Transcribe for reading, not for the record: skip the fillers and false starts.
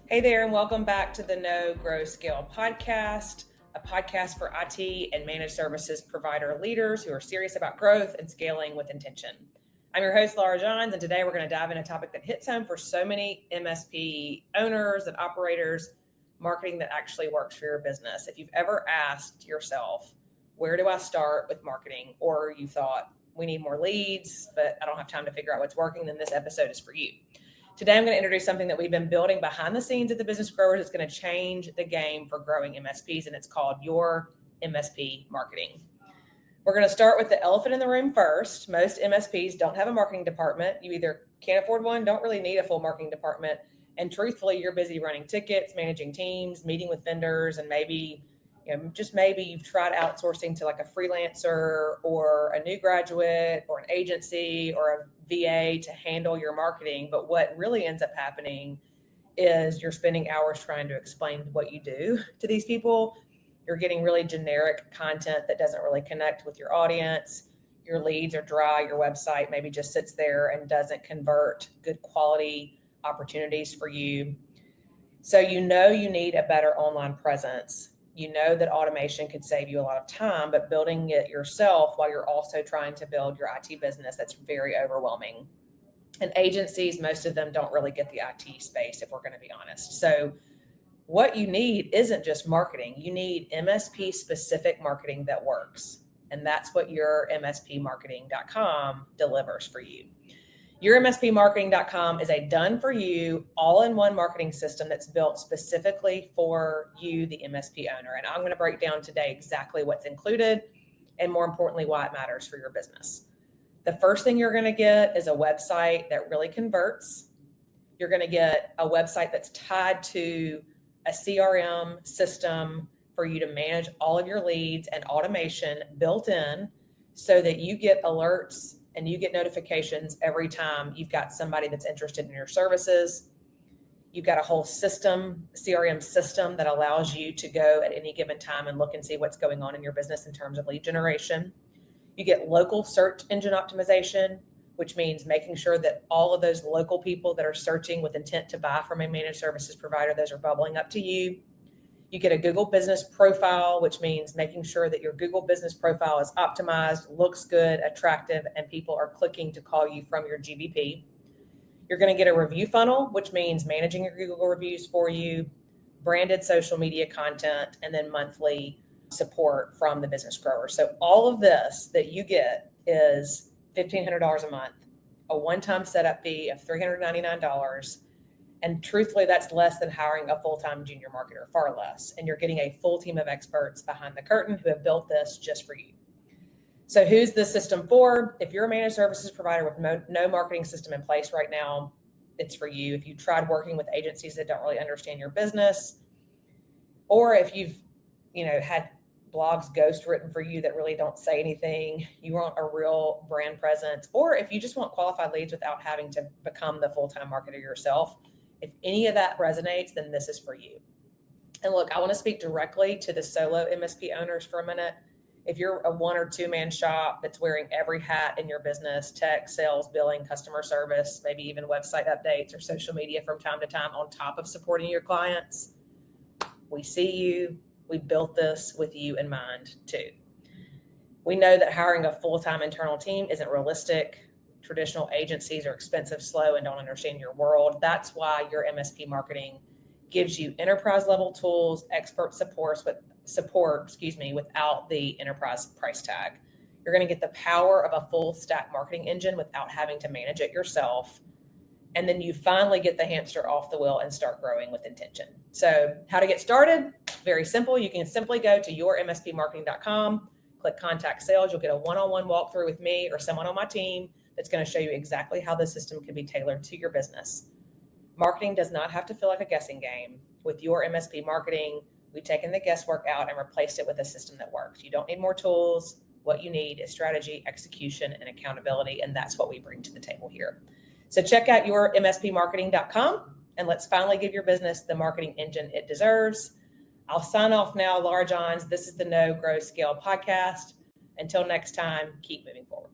Hey there, and welcome back to the Know, Grow, Scale podcast, a podcast for IT and managed services provider leaders who are serious about growth and scaling with intention. I'm your host, Laura Johns, and today we're going to dive into a topic that hits home for so many MSP owners and operators, marketing that actually works for your business. If you've ever asked yourself, where do I start with marketing? Or you thought, we need more leads, but I don't have time to figure out what's working, then this episode is for you. Today, I'm going to introduce something that we've been building behind the scenes at the Business Growers. It's going to change the game for growing MSPs, and it's called Your MSP Marketing. We're going to start with the elephant in the room first. Most MSPs don't have a marketing department. You either can't afford one, don't really need a full marketing department, and truthfully, you're busy running tickets, managing teams, meeting with vendors, and maybe you've tried outsourcing to like a freelancer or a new graduate or an agency or a VA to handle your marketing. But what really ends up happening is you're spending hours trying to explain what you do to these people. You're getting really generic content that doesn't really connect with your audience. Your leads are dry. Your website maybe just sits there and doesn't convert good quality opportunities for you. So you need a better online presence. You know that automation could save you a lot of time, but building it yourself while you're also trying to build your IT business, that's very overwhelming. And agencies, most of them don't really get the IT space, if we're going to be honest. So what you need isn't just marketing. You need MSP specific marketing that works. And that's what your MSPmarketing.com delivers for you. YourMSPmarketing.com is a done-for-you, all-in-one marketing system that's built specifically for you, the MSP owner. And I'm going to break down today exactly what's included and, more importantly, why it matters for your business. The first thing you're going to get is a website that really converts. You're going to get a website that's tied to a CRM system for you to manage all of your leads and automation built in so that you get alerts and you get notifications every time you've got somebody that's interested in your services. You've got a whole system, CRM system that allows you to go at any given time and look and see what's going on in your business in terms of lead generation. You get local search engine optimization, which means making sure that all of those local people that are searching with intent to buy from a managed services provider, those are bubbling up to you. You get a Google Business profile, which means making sure that your Google Business profile is optimized, looks good, attractive, and people are clicking to call you from your GBP. You're going to get a review funnel, which means managing your Google reviews for you, branded social media content, and then monthly support from the business grower. So all of this that you get is $1,500 a month, a one-time setup fee of $399. And truthfully, that's less than hiring a full-time junior marketer, far less. And you're getting a full team of experts behind the curtain who have built this just for you. So who's this system for? If you're a managed services provider with no marketing system in place right now, it's for you. If you tried working with agencies that don't really understand your business, or if you've had blogs ghost written for you that really don't say anything, you want a real brand presence, or if you just want qualified leads without having to become the full-time marketer yourself, if any of that resonates, then this is for you. And look, I want to speak directly to the solo MSP owners for a minute. If you're a 1 or 2 man shop that's wearing every hat in your business, tech, sales, billing, customer service, maybe even website updates or social media from time to time on top of supporting your clients, we see you. We built this with you in mind too. We know that hiring a full-time internal team isn't realistic. Traditional agencies are expensive, slow, and don't understand your world. That's why your MSP marketing gives you enterprise level tools, expert support without the enterprise price tag. You're going to get the power of a full stack marketing engine without having to manage it yourself. And then you finally get the hamster off the wheel and start growing with intention. So how to get started? Very simple. You can simply go to yourmspmarketing.com, click contact sales. You'll get a one-on-one walkthrough with me or someone on my team that's going to show you exactly how the system can be tailored to your business. Marketing does not have to feel like a guessing game. With your MSP marketing, we've taken the guesswork out and replaced it with a system that works. You don't need more tools. What you need is strategy, execution, and accountability, and that's what we bring to the table here. So check out yourmspmarketing.com and let's finally give your business the marketing engine it deserves. I'll sign off now, Laura Johns. This is the Know, Grow, Scale podcast. Until next time, keep moving forward.